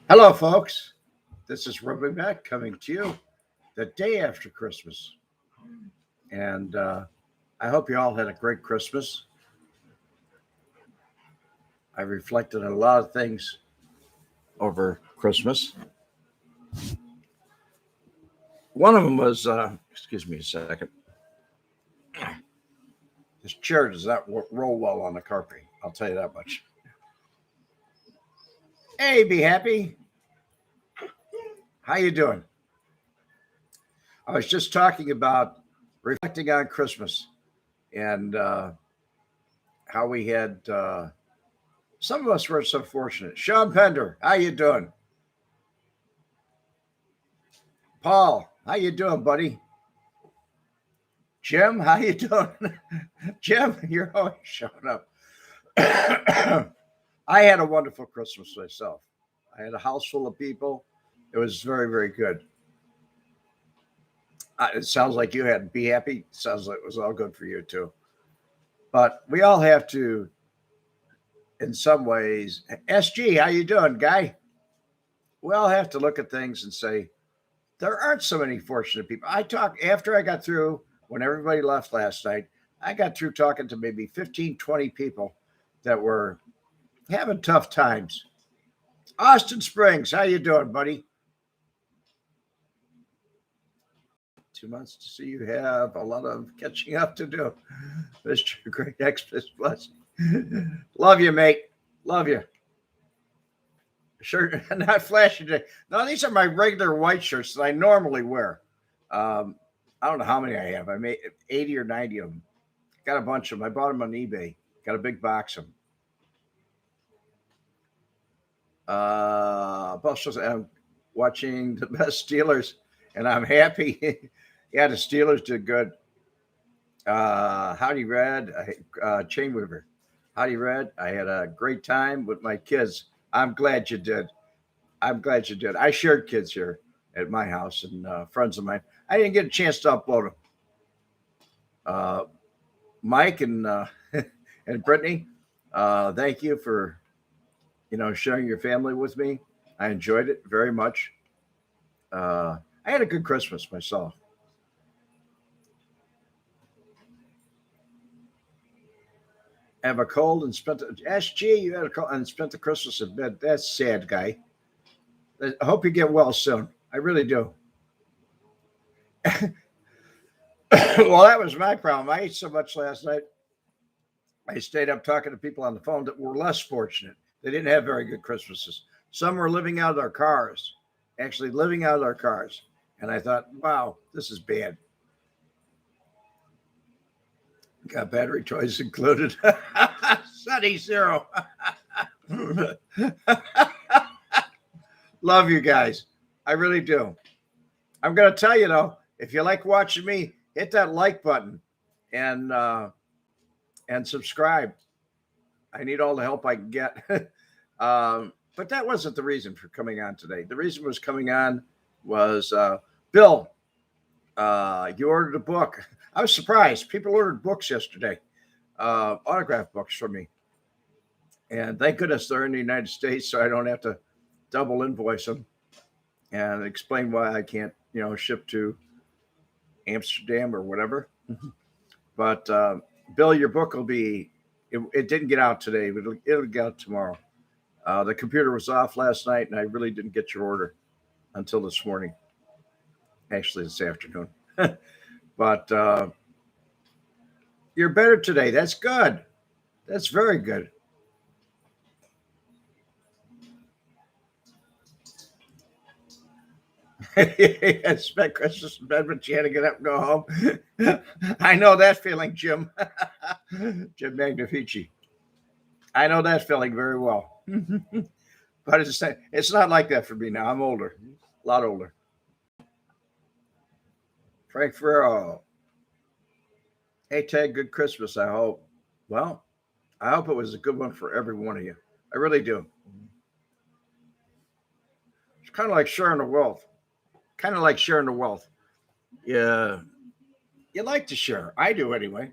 Hello, folks. This is Ruby Mac coming to you the day after Christmas. And I hope you all had a great Christmas. I reflected on a lot of things over Christmas. One of them was, excuse me a second, this chair does not roll well on the carpet. I'll tell you that much. Hey, be happy. How you doing? I was just talking about reflecting on Christmas and how we had some of us were so fortunate. Sean Pender, how you doing? Paul, how you doing, buddy? Jim, how you doing? Jim, you're always showing up. I had a wonderful Christmas myself. I had a house full of people. It was very, very good. It sounds like you had be happy. Sounds like it was all good for you too. But we all have to, in some ways. SG, how you doing, guy? We all have to look at things and say, there aren't so many fortunate people. I talked after I got through, when everybody left last night, I got through talking to maybe 15, 20 people that were having tough times. Austin Springs, how you doing, buddy? 2 months to see you have a lot of catching up to do. Mr. Great Xmas blessing. Love you, mate. Love you. Sure, not flashy today. No, these are my regular white shirts that I normally wear. I don't know how many I have. I made 80 or 90 of them. Got a bunch of them. I bought them on eBay. Got a big box of them. I'm watching the best Steelers, and I'm happy. Yeah, the Steelers did good. Howdy, Red. Chain Weaver. Howdy, Red. I had a great time with my kids. I'm glad you did. I'm glad you did. I shared kids here at my house and friends of mine. I didn't get a chance to upload them. Mike and and Brittany, thank you for sharing your family with me. I enjoyed it very much. I had a good Christmas myself. I have a cold and spent SG. You had a cold and spent the Christmas in bed. That's sad, guy. I hope you get well soon. I really do. Well, that was my problem. I ate so much last night. I stayed up talking to people on the phone that were less fortunate. They didn't have very good Christmases. Some were living out of their cars, actually living out of their cars. And I thought, wow, this is bad. Got battery toys included. Sunny Zero. Love you guys. I really do. I'm going to tell you, though, if you like watching me, hit that like button and subscribe. I need all the help I can get. But that wasn't the reason for coming on today. The reason was coming on was Bill, you ordered a book. I was surprised. People ordered books yesterday, autograph books from me. And thank goodness they're in the United States, so I don't have to double invoice them and explain why I can't, ship to Amsterdam or whatever. But Bill, your book will be, it didn't get out today, but it'll get out tomorrow. The computer was off last night, and I really didn't get your order until this morning. Actually, this afternoon. But you're better today. That's good. That's very good. I spent Christmas in bed, but you had to get up and go home. I know that feeling, Jim. Jim Magnifici. I know that feeling very well. But it's not like that for me now. I'm older, a lot older. Frank Ferrero. Hey, Ted, good Christmas, I hope. Well, I hope it was a good one for every one of you. I really do. It's kind of like sharing the wealth. Yeah, you like to share. I do anyway.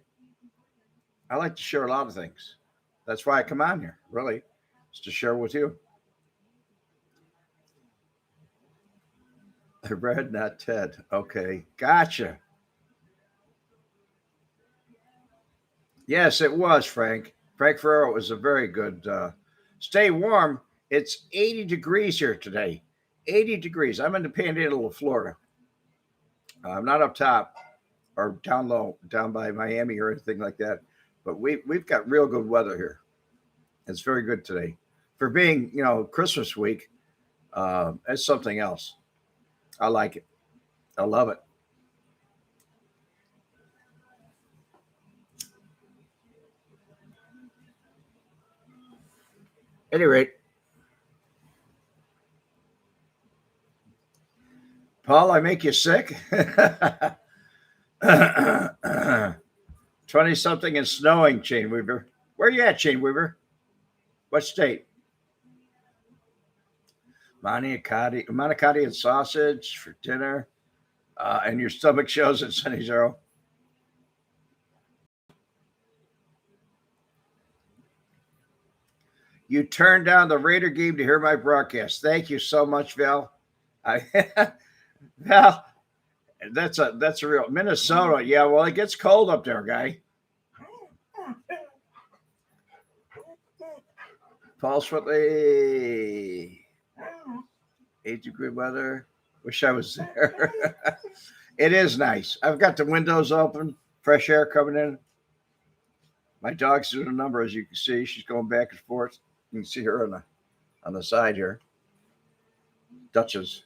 I like to share a lot of things. That's why I come on here, really. to share with you. Red, not Ted. Okay, gotcha. Yes, it was Frank. Frank Ferrero was a very good. Stay warm. It's 80 degrees here today. 80 degrees. I'm in the Panhandle of Florida. I'm not up top or down low, down by Miami or anything like that. But we've got real good weather here. It's very good today for being Christmas week. It's something else. I like it. I love it. At any rate, Paul, I make you sick. 20 something and snowing, Chain Weaver. Where you at, Chain Weaver? What state? Manicotti and sausage for dinner. And your stomach shows at Sunny Zero. You turned down the Raider game to hear my broadcast. Thank you so much, Val. Val, that's a real Minnesota. Yeah, well, it gets cold up there, guy. Paul Switley, 8-degree weather. Wish I was there. It is nice. I've got the windows open, fresh air coming in. My dog's doing a number, as you can see. She's going back and forth. You can see her on the side here. Duchess.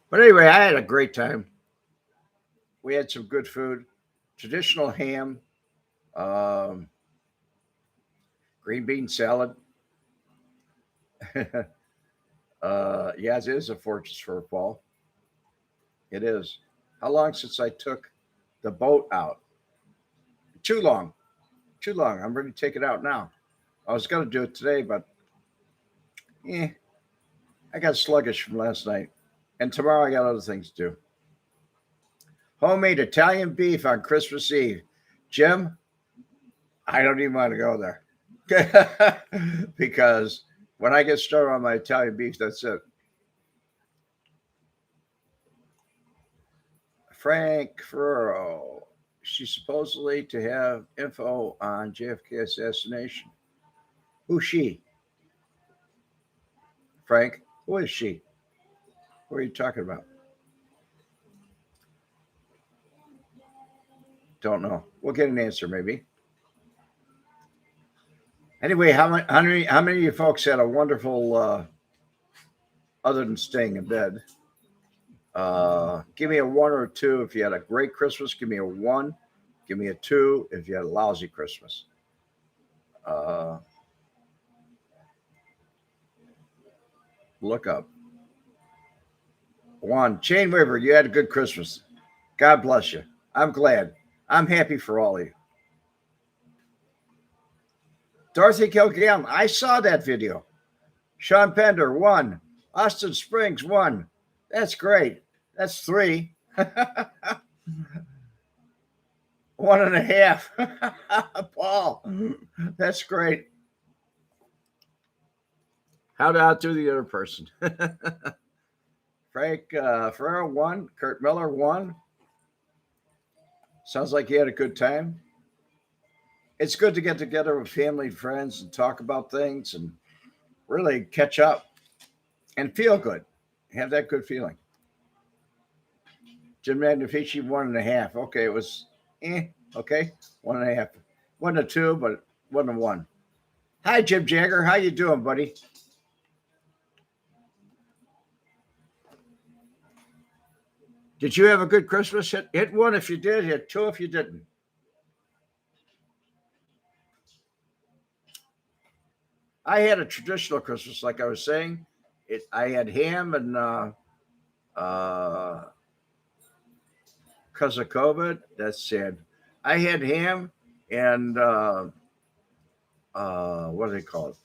But anyway, I had a great time. We had some good food, traditional ham, green bean salad. Yeah, it is a fortress for a fall. It is. How long since I took the boat out? Too long. Too long. I'm ready to take it out now. I was going to do it today, but I got sluggish from last night. And tomorrow I got other things to do. Homemade Italian beef on Christmas Eve. Jim, I don't even want to go there. Because when I get started on my Italian beef, that's it. Frank Ferrero. She's supposedly to have info on JFK assassination. Who's she? Frank, who is she? What are you talking about? Don't know. We'll get an answer maybe. Anyway, how many of you folks had a wonderful, other than staying in bed? Give me a 1 or a 2 if you had a great Christmas. Give me a 1. Give me a 2 if you had a lousy Christmas. Look up. 1. Chain Weaver, you had a good Christmas. God bless you. I'm glad. I'm happy for all of you. Dorothy Kilgallen, I saw that video. Sean Pender, 1. Austin Springs, 1. That's great. That's 3. 1.5. Paul, that's great. How to outdo the other person. Frank Ferrero, 1. Kurt Miller, 1. Sounds like you had a good time. It's good to get together with family and friends and talk about things and really catch up and feel good. Have that good feeling. Jim Magnifici, 1.5. Okay, it was okay. 1.5. 1 to 2, but 1 to 1. Hi, Jim Jagger. How you doing, buddy? Did you have a good Christmas? Hit 1 if you did. Hit 2 if you didn't. I had a traditional Christmas, like I was saying. I had ham and because of COVID. That's sad. I had ham and what do they call it?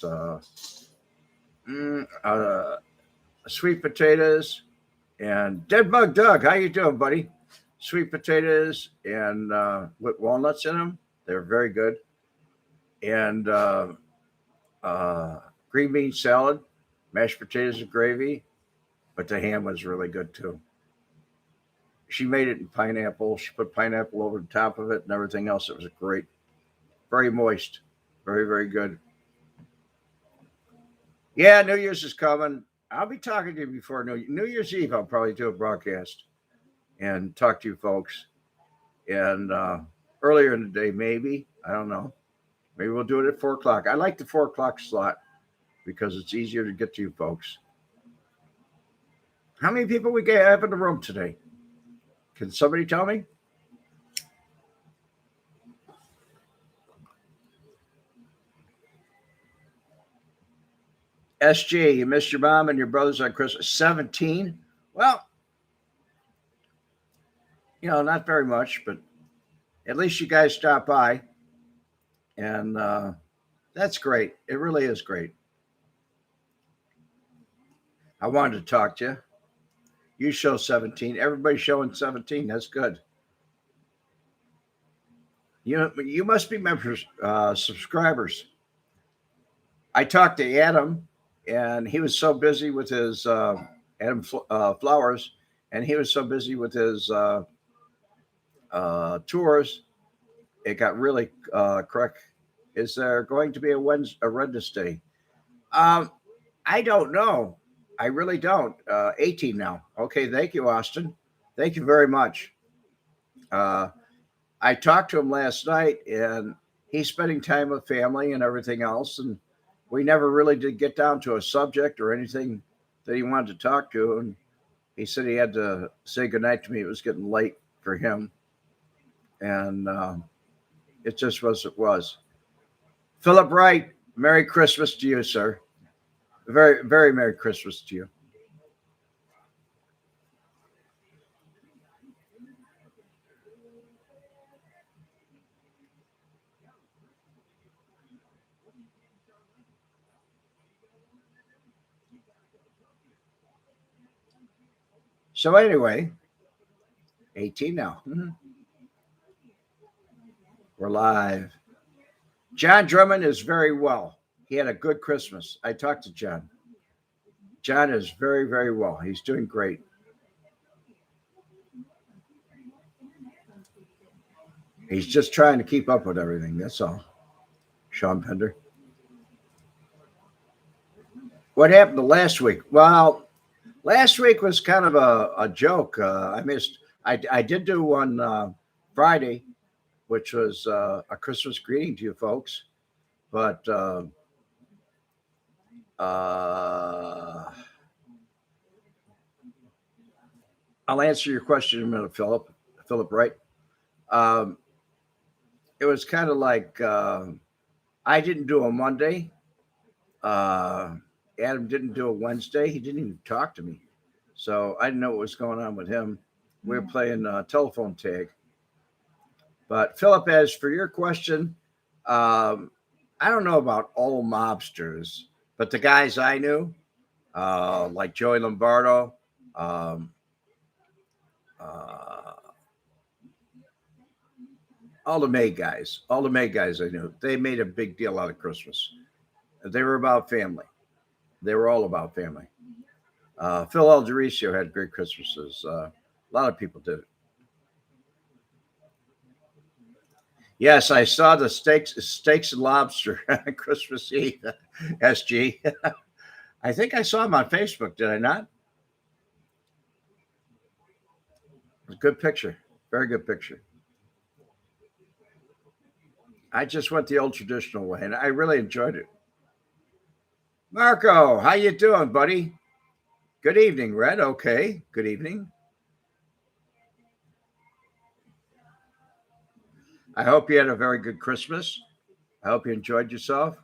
Sweet potatoes and Dead Bug Doug. How you doing, buddy? Sweet potatoes and with walnuts in them. They're very good. and green bean salad, mashed potatoes and gravy, but the ham was really good too. She made it in pineapple. She put pineapple over the top of it and everything else. It was great, very moist, very, very good. Yeah, New Year's is coming. I'll be talking to you before New Year's Eve. I'll probably do a broadcast and talk to you folks. And earlier in the day, maybe, I don't know. Maybe we'll do it at 4 o'clock. I like the 4 o'clock slot because it's easier to get to you folks. How many people we have in the room today? Can somebody tell me? SG, you missed your mom and your brothers on Christmas. 17? Well, not very much, but at least you guys stopped by. And that's great. It really is great. I wanted to talk to you. You show 17. Everybody's showing 17. That's good. You must be members, subscribers. I talked to Adam, and he was so busy with his Adam Flowers, and he was so busy with his tours. It got really correct. Is there going to be a Wednesday? I don't know. I really don't. 18 now. Okay, thank you, Austin. Thank you very much. I talked to him last night, and he's spending time with family and everything else, and we never really did get down to a subject or anything that he wanted to talk to. And he said he had to say goodnight to me. It was getting late for him, and it just was. It was. Philip Wright, Merry Christmas to you, sir. Very, very Merry Christmas to you. So anyway, 18 now. We're live. John Drummond is very well. He had a good Christmas. I talked to John. John is very, very well. He's doing great. He's just trying to keep up with everything. That's all. Sean Pender. What happened to last week? Well, last week was kind of a joke. I missed. I did do one Friday, which was a Christmas greeting to you folks. But I'll answer your question in a minute, Philip. Philip Wright. It was kind of like I didn't do a Monday. Adam didn't do a Wednesday. He didn't even talk to me. So I didn't know what was going on with him. We were playing telephone tag. But Philip, as for your question, I don't know about all mobsters, but the guys I knew, like Joey Lombardo, all the May guys I knew, they made a big deal out of Christmas. They were about family. They were all about family. Phil Aldericio had great Christmases. A lot of people did. Yes, I saw the steaks and lobster on Christmas Eve. SG. I think I saw him on Facebook. Did I not? It was a good picture. Very good picture. I just went the old traditional way, and I really enjoyed it. Marco, how you doing, buddy? Good evening, Red. Okay, good evening. I hope you had a very good Christmas. I hope you enjoyed yourself.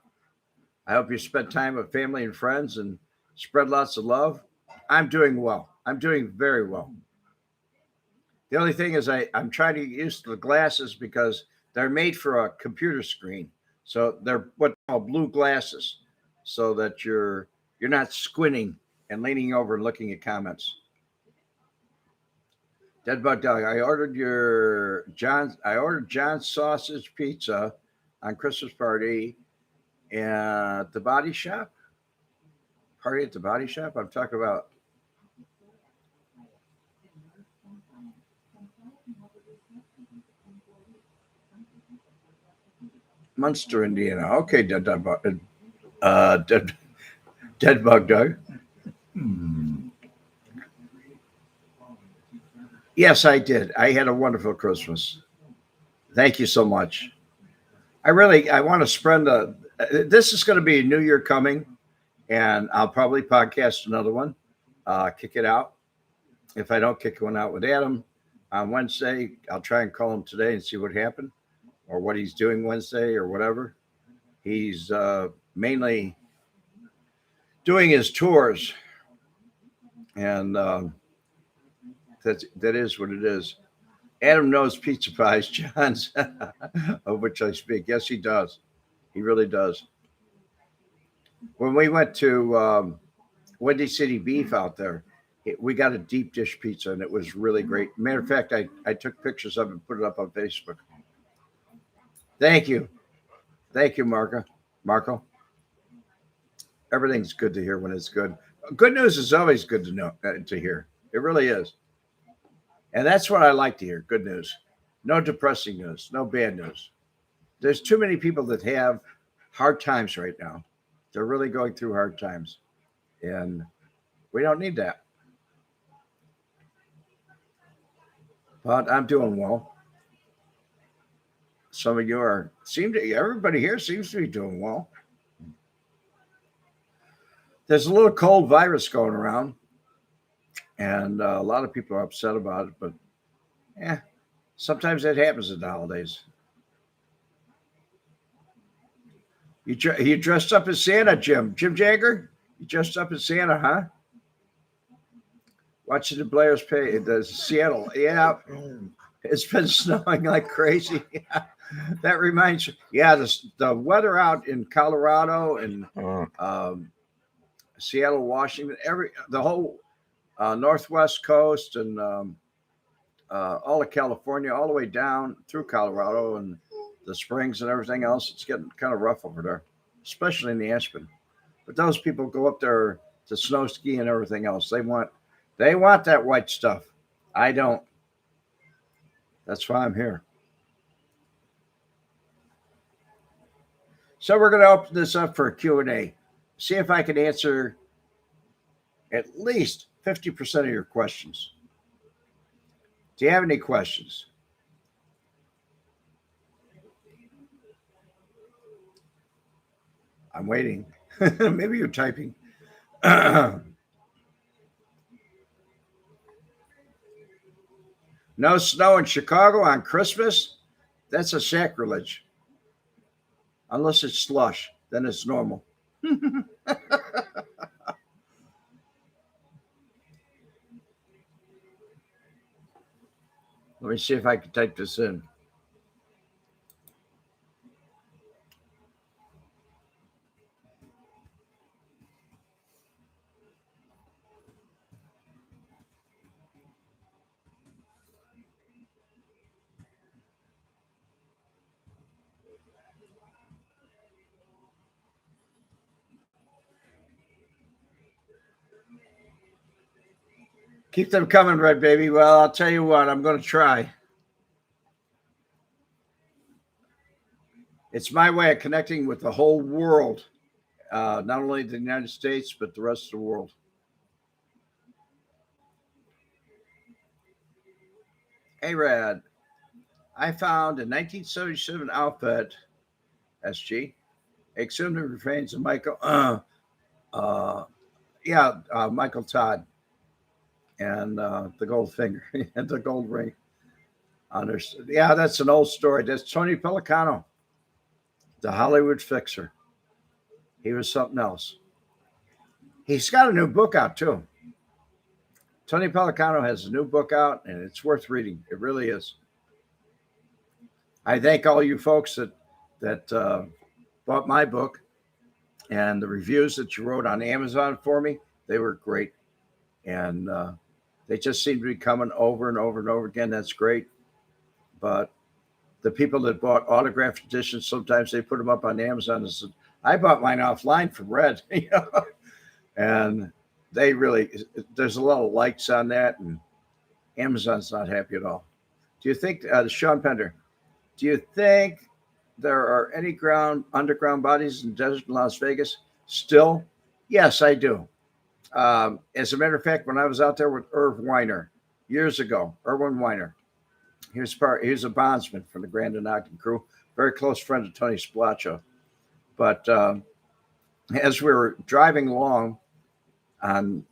I hope you spent time with family and friends and spread lots of love. I'm doing well. I'm doing very well. The only thing is I'm trying to get used to the glasses because they're made for a computer screen. So they're what they call blue glasses, so that you're not squinting and leaning over and looking at comments. Dead Bug Dog, I ordered John's sausage pizza on Christmas party at the body shop. Party at the body shop. I'm talking about Munster, Indiana. Okay, dead, dead bug Doug. Yes, I did. I had a wonderful Christmas. Thank you so much. I want to spread the. This is going to be a new year coming, and I'll probably podcast another one. Kick it out. If I don't kick one out with Adam on Wednesday, I'll try and call him today and see what happened or what he's doing Wednesday or whatever. He's mainly doing his tours, and that is what it is. Adam knows pizza pies, John's, of which I speak. Yes, he does. He really does. When we went to Windy City Beef out there, we got a deep dish pizza, and it was really great. Matter of fact, I took pictures of it and put it up on Facebook. Thank you. Thank you, Marco. Everything's good to hear when it's good. Good news is always good to know to hear. It really is. And that's what I like to hear. Good news. No depressing news. No bad news. There's too many people that have hard times right now. They're really going through hard times. And we don't need that. But I'm doing well. Some of you everybody here seems to be doing well. There's a little cold virus going around. And a lot of people are upset about it, but sometimes that happens at the holidays. You dressed up as Santa, Jim Jagger? You dressed up as Santa, huh? Watching the Blair's pay the Seattle. Yeah, it's been snowing like crazy. That reminds you. Yeah, the weather out in Colorado and Seattle, Washington, the whole Northwest coast and all of California, all the way down through Colorado and the Springs and everything else. It's getting kind of rough over there, especially in the Aspen. But those people go up there to snow ski and everything else. They want that white stuff. I don't. That's why I'm here. So we're going to open this up for a Q&A. See if I can answer at least 50% of your questions. Do you have any questions? I'm waiting. Maybe you're typing. No snow in Chicago on Christmas? That's a sacrilege. Unless it's slush, then it's normal. Let me see if I can type this in. Keep them coming, Red Baby. Well, I'll tell you what, I'm going to try. It's my way of connecting with the whole world, not only the United States, but the rest of the world. Hey, Rad, I found a 1977 outfit, SG, exhumed the remains of Michael, Michael Todd, and the gold finger and the gold ring. Yeah, that's an old story. That's Tony Pelicano, the Hollywood fixer. He was something else. He's got a new book out too. Tony Pelicano has a new book out, and it's worth reading. It really is. I thank all you folks that bought my book and the reviews that you wrote on Amazon for me. They were great, and they just seem to be coming over and over and over again. That's great, but the people that bought autographed editions, sometimes they put them up on Amazon. And said, I bought mine offline from Red, and they really, there's a lot of likes on that, and Amazon's not happy at all. Do you think, Sean Pender, do you think there are any underground bodies in the desert in Las Vegas still? Yes, I do. As a matter of fact, when I was out there with Irv Weiner years ago, Irwin Weiner, he was a bondsman from the Grand and Ogden crew, very close friend of Tony Spilaccio. But as we were driving along on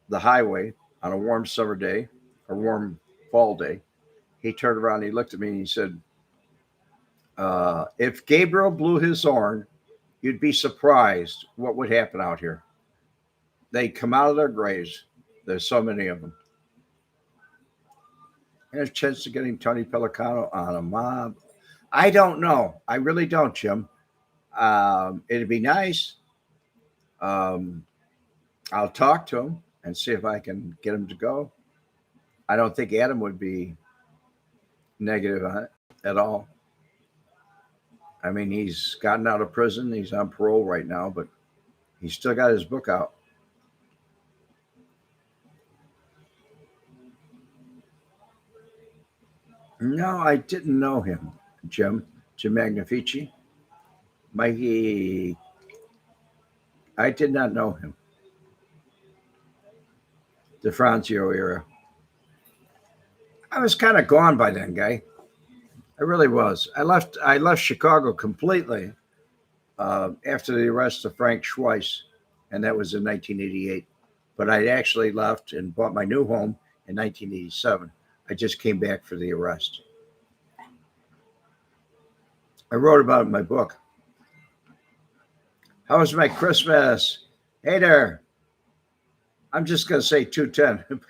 the highway on a warm summer day, or warm fall day, he turned around, he looked at me, and he said, if Gabriel blew his horn, you'd be surprised what would happen out here. They come out of their graves. There's so many of them. There's a chance of getting Tony Pelicano on a mob. I don't know. I really don't, Jim. It'd be nice. I'll talk to him and see if I can get him to go. I don't think Adam would be negative on it at all. I mean, he's gotten out of prison. He's on parole right now, but he's still got his book out. No, I didn't know him, Jim Magnifici. Mikey, I did not know him. The Franzio era. I was kind of gone by then, guy. I really was. I left Chicago completely after the arrest of Frank Schweiss, and that was in 1988. But I actually left and bought my new home in 1987. I just came back for the arrest. I wrote about it in my book. How was my Christmas? Hey there. I'm just going to say 210.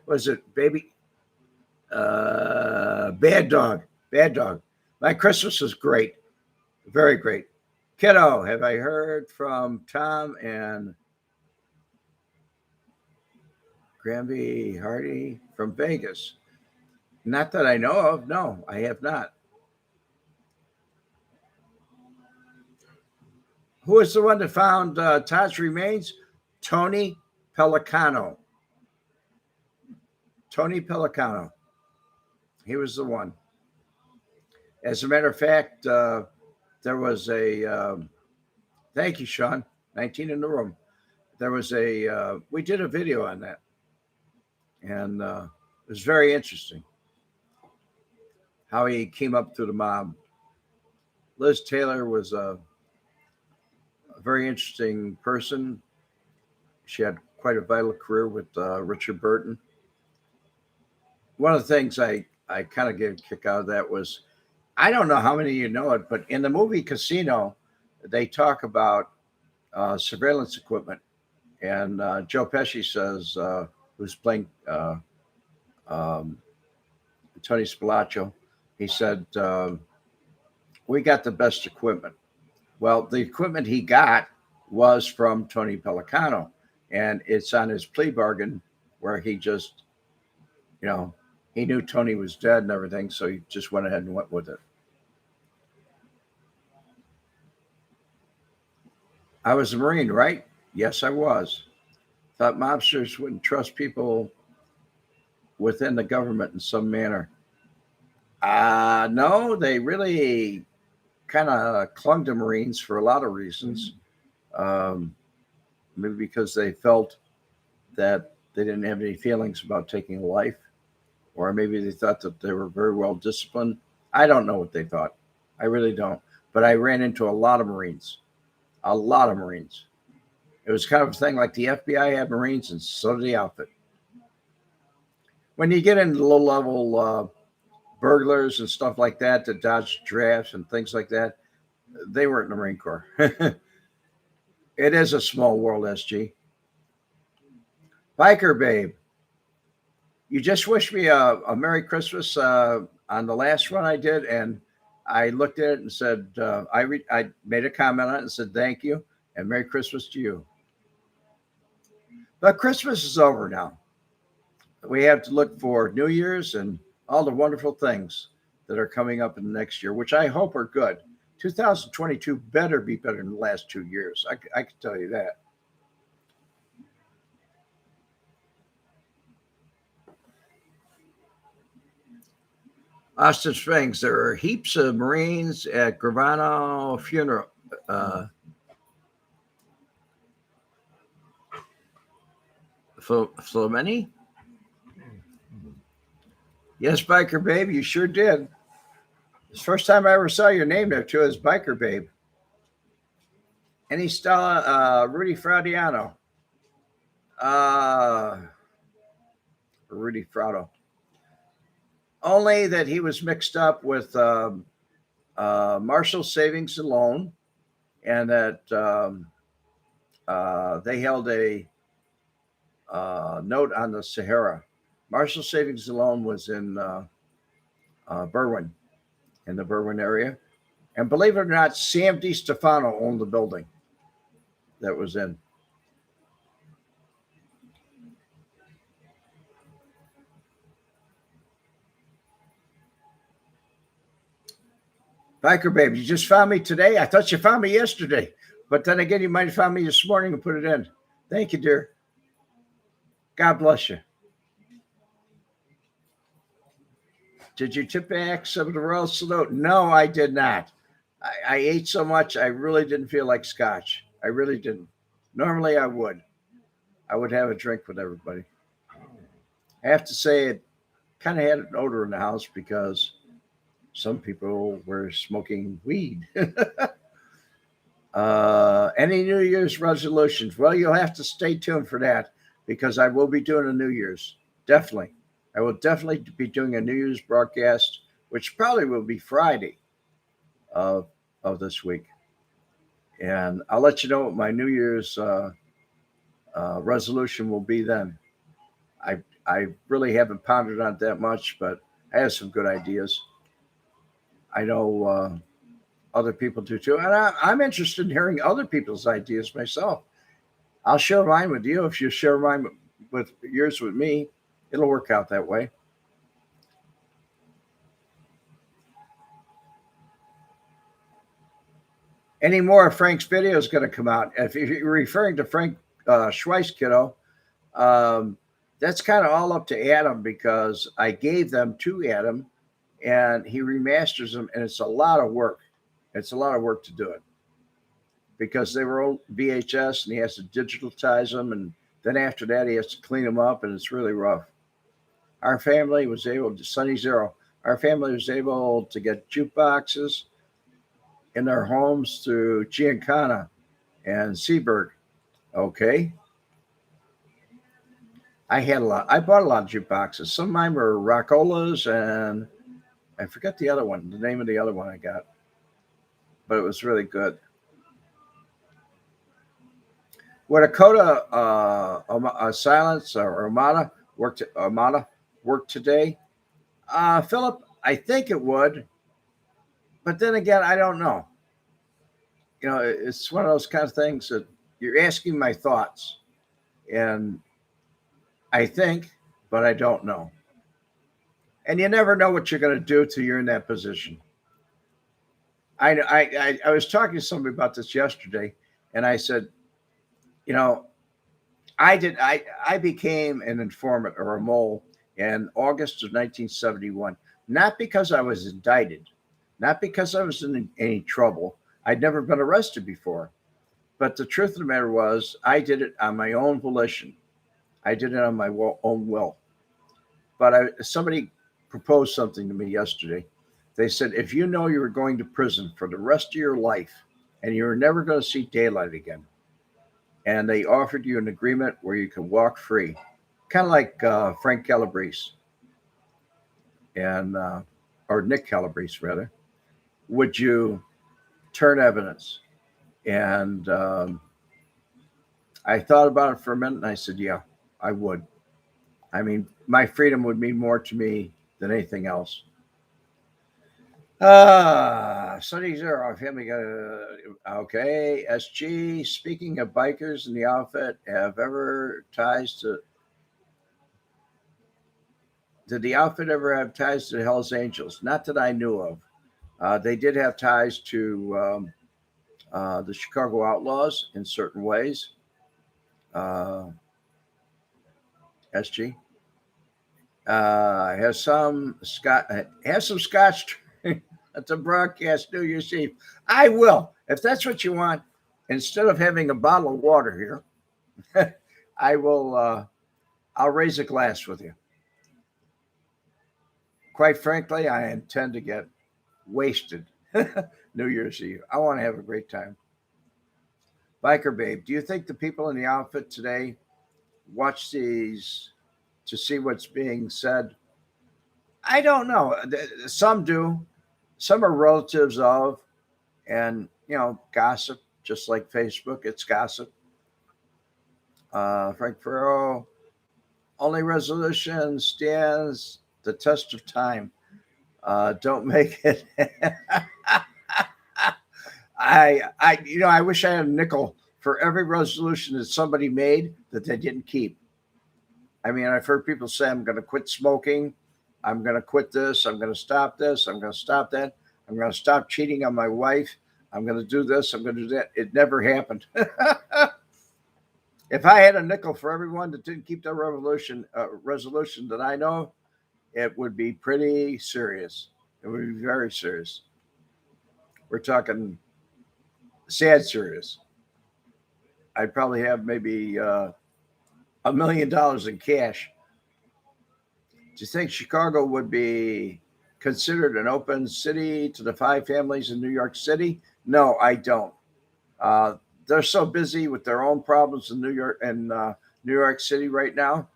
Was it baby? Bad dog. My Christmas was great. Very great. Kiddo, have I heard from Tom and Granby Hardy from Vegas? Not that I know of. No, I have not. Who is the one that found Todd's remains? Tony Pelicano. Tony Pelicano. He was the one. As a matter of fact, there was a, thank you, Sean, 19 in the room. There was we did a video on that. And it was very interesting how he came up through the mob. Liz Taylor was a very interesting person. She had quite a vital career with Richard Burton. One of the things I kind of get a kick out of that was, I don't know how many of you know it, but in the movie Casino, they talk about surveillance equipment. And Joe Pesci says, who's playing Tony Spilaccio, he said, we got the best equipment. Well, the equipment he got was from Tony Pelicano, and it's on his plea bargain where he just, he knew Tony was dead and everything, so he just went ahead and went with it. I was a Marine, right? Yes, I was. Thought mobsters wouldn't trust people within the government in some manner. No, they really kind of clung to Marines for a lot of reasons. Maybe because they felt that they didn't have any feelings about taking a life, or maybe they thought that they were very well disciplined. I don't know what they thought. I really don't. But I ran into a lot of Marines. A lot of Marines. It was kind of a thing like the FBI had Marines, and so did the outfit. When you get into low-level burglars and stuff like that dodge drafts and things like that, they were in the Marine Corps. It is a small world, SG. Biker Babe, you just wished me a Merry Christmas on the last one I did, and I looked at it and said, I made a comment on it and said, thank you, and Merry Christmas to you. But Christmas is over now. We have to look for New Year's and all the wonderful things that are coming up in the next year, which I hope are good. 2022 better be better than the last 2 years. I can tell you that. Austin Springs, there are heaps of Marines at Gravano funeral. Flamini? Yes, Biker Babe, you sure did. It's the first time I ever saw your name there, too, is Biker Babe. Any Stella, Rudy Fraudiano. Rudy Fraudo. Only that he was mixed up with Marshall Savings and Loan, and that they held a note on the Sahara. Marshall Savings and Loan was in Berwyn, in the Berwyn area. And believe it or not, Sam DiStefano owned the building that was in. Biker Babe, you just found me today? I thought you found me yesterday. But then again, you might have found me this morning and put it in. Thank you, dear. God bless you. Did you tip back some of the Royal Salute? No, I did not. I ate so much, I really didn't feel like scotch. I really didn't. Normally, I would. I would have a drink with everybody. I have to say, it kind of had an odor in the house because some people were smoking weed. Any New Year's resolutions? Well, you'll have to stay tuned for that because I will be doing a New Year's. Definitely. I will definitely be doing a New Year's broadcast, which probably will be Friday of this week. And I'll let you know what my New Year's resolution will be then. I really haven't pondered on it that much, but I have some good ideas. I know other people do too. And I'm interested in hearing other people's ideas myself. I'll share mine with you. If you share mine with yours with me, it'll work out that way. Any more of Frank's video is going to come out. If you're referring to Frank Schweiss, kiddo, that's kind of all up to Adam because I gave them to Adam and he remasters them, and it's a lot of work. It's a lot of work to do it because they were old VHS and he has to digitize them. And then after that, he has to clean them up, and it's really rough. Our family was able to, Sunny Zero, our family was able to get jukeboxes in their homes through Giancana and Seaberg. Okay. I bought a lot of jukeboxes. Some of mine were Rockolas, and I forget the name of the other one I got, but it was really good. Would a Coda Silence or Armada work today? Philip, I think it would, but then again, I don't know. You know, it's one of those kind of things that you're asking my thoughts, and I think, but I don't know. And you never know what you're going to do till you're in that position. I was talking to somebody about this yesterday, and I said, you know, I became an informant or a mole in August of 1971, not because I was indicted, not because I was in any trouble. I'd never been arrested before. But the truth of the matter was, I did it on my own volition. I did it on my own will. But somebody proposed something to me yesterday. They said, if you know you were going to prison for the rest of your life and you're never going to see daylight again, and they offered you an agreement where you could walk free, kind of like Frank Calabrese and or Nick Calabrese rather, would you turn evidence? And I thought about it for a minute, and I said, yeah, I would. I mean, my freedom would mean more to me than anything else. Sunny Zero, family. Okay, SG. Speaking of bikers in the outfit, have ever ties to Did the outfit ever have ties to the Hells Angels? Not that I knew of. They did have ties to the Chicago Outlaws in certain ways. SG has some scotch at the broadcast New Year's Eve. I will, if that's what you want. Instead of having a bottle of water here, I will. I'll raise a glass with you. Quite frankly, I intend to get wasted New Year's Eve. I want to have a great time. Biker Babe, do you think the people in the outfit today watch these to see what's being said? I don't know. Some do. Some are relatives of, and gossip, just like Facebook. It's gossip. Frank Farrow, only resolution stands the test of time. Don't make it. I wish I had a nickel for every resolution that somebody made that they didn't keep. I mean, I've heard people say, I'm going to quit smoking. I'm going to quit this. I'm going to stop this. I'm going to stop that. I'm going to stop cheating on my wife. I'm going to do this. I'm going to do that. It never happened. If I had a nickel for everyone that didn't keep their resolution that I know, it would be pretty serious. It would be very serious. We're talking sad serious. I'd probably have maybe $1 million in cash. Do you think Chicago would be considered an open city to the 5 families in New York City? No, I don't. They're so busy with their own problems in New York City right now.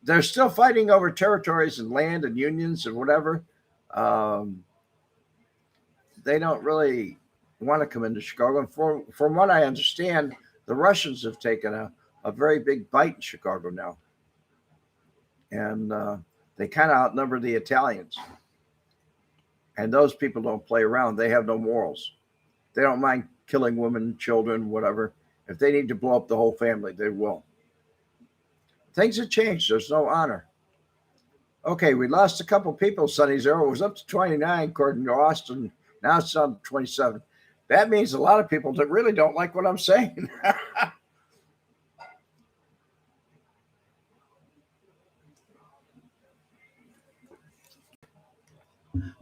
They're still fighting over territories and land and unions and whatever. They don't really want to come into Chicago. And from what I understand, the Russians have taken a very big bite in Chicago now. And they kind of outnumber the Italians. And those people don't play around. They have no morals. They don't mind killing women, children, whatever. If they need to blow up the whole family, they will. Things have changed. There's no honor. Okay, we lost a couple people, Sunny Zero. It was up to 29, according to Austin. Now it's down to 27. That means a lot of people that really don't like what I'm saying.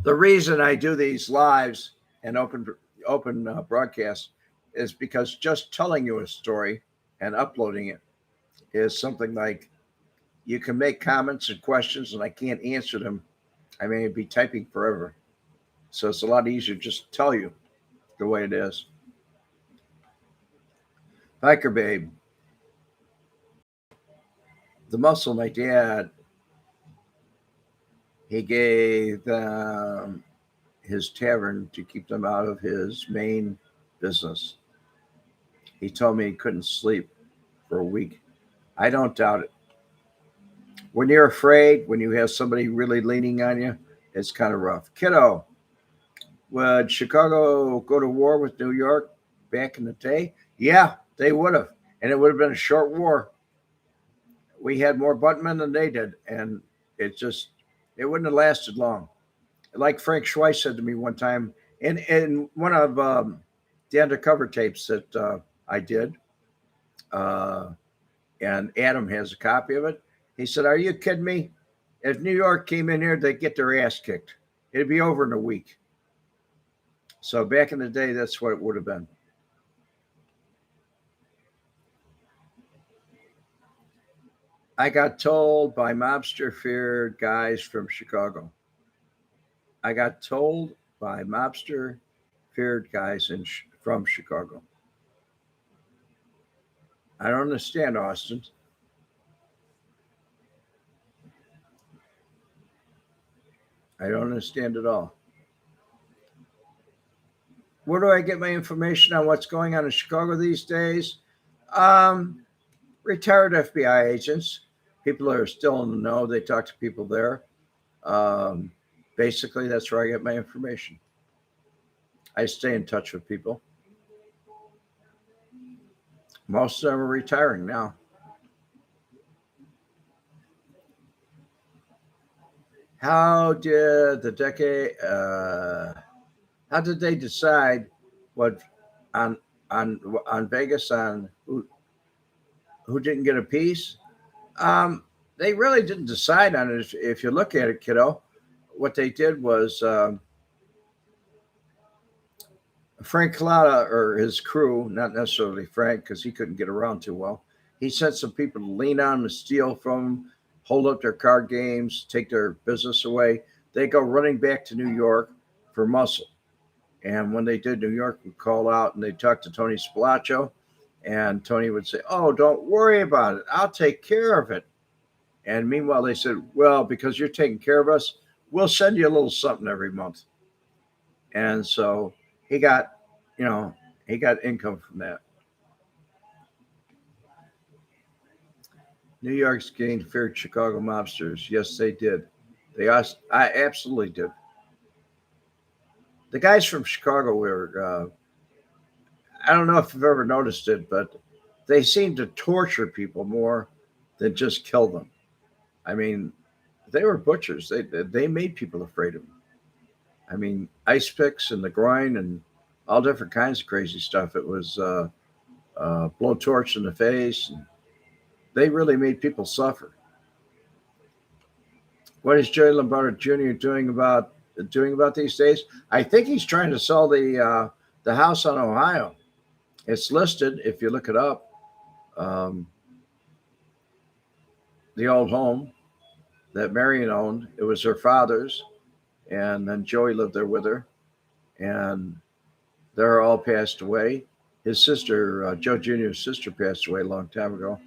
The reason I do these lives and open broadcasts is because just telling you a story and uploading it is something like you can make comments and questions and I can't answer them. I may be typing forever. So it's a lot easier just to tell you the way it is. Biker Babe. The muscle my dad, he gave his tavern to keep them out of his main business. He told me he couldn't sleep for a week. I don't doubt it. When you're afraid, when you have somebody really leaning on you, it's kind of rough. Kiddo, would Chicago go to war with New York back in the day? Yeah, they would have. And it would have been a short war. We had more buttmen than they did. And it wouldn't have lasted long. Like Frank Schweiss said to me one time in one of the undercover tapes that I did, and Adam has a copy of it. He said, "Are you kidding me? If New York came in here, they'd get their ass kicked. It'd be over in a week." So back in the day, that's what it would have been. I got told by mobster feared guys from Chicago. I got told by mobster feared guys from Chicago. I don't understand, Austin. I don't understand at all. Where do I get my information on what's going on in Chicago these days? Retired FBI agents, people that are still in the know, they talk to people there. Basically, that's where I get my information. I stay in touch with people. Most of them are retiring now. How did the decade? How did they decide what on on Vegas on who didn't get a piece? Um, they really didn't decide on it. If you look at it, kiddo, what they did was Frank Collada or his crew, not necessarily Frank because he couldn't get around too well. He sent some people to lean on him, and steal from him, hold up their card games, take their business away. They go running back to New York for muscle. And when they did, New York would call out and they talked to Tony Spilaccio. And Tony would say, "Oh, don't worry about it. I'll take care of it." And meanwhile, they said, "Well, because you're taking care of us, we'll send you a little something every month." And so he got, you know, he got income from that. New York's gained feared Chicago mobsters. Yes, they did. I absolutely did. The guys from Chicago were, I don't know if you've ever noticed it, but they seem to torture people more than just kill them. I mean, they were butchers. They made people afraid of them. I mean, ice picks and the groin and all different kinds of crazy stuff. It was blowtorch in the face. And they really made people suffer. What is Jerry Lombardo Jr. doing about these days? I think he's trying to sell the house on Ohio. It's listed if you look it up. Um, the old home that Marion owned. It was her father's, and then Joey lived there with her, and they're all passed away. His sister, Joe Jr.'s sister, passed away a long time ago.